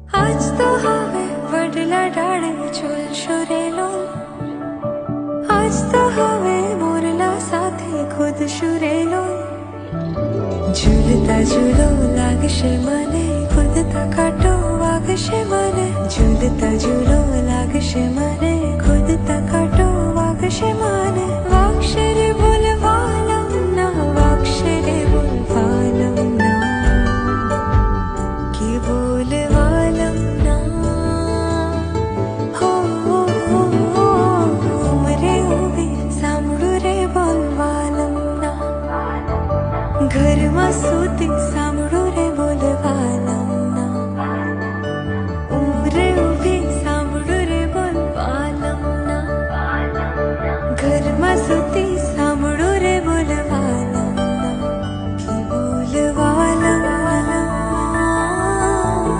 આજ તો હવે વડલા ડાળે ઝૂલશો રેલો, આજ તો હવે મોરલા સાથે ખુદશું રેલો. ઝૂલતા ઝૂલો લાગશે મને, ખુદતા કાંટો વાગશે મને. ઝૂલતા ઝૂલો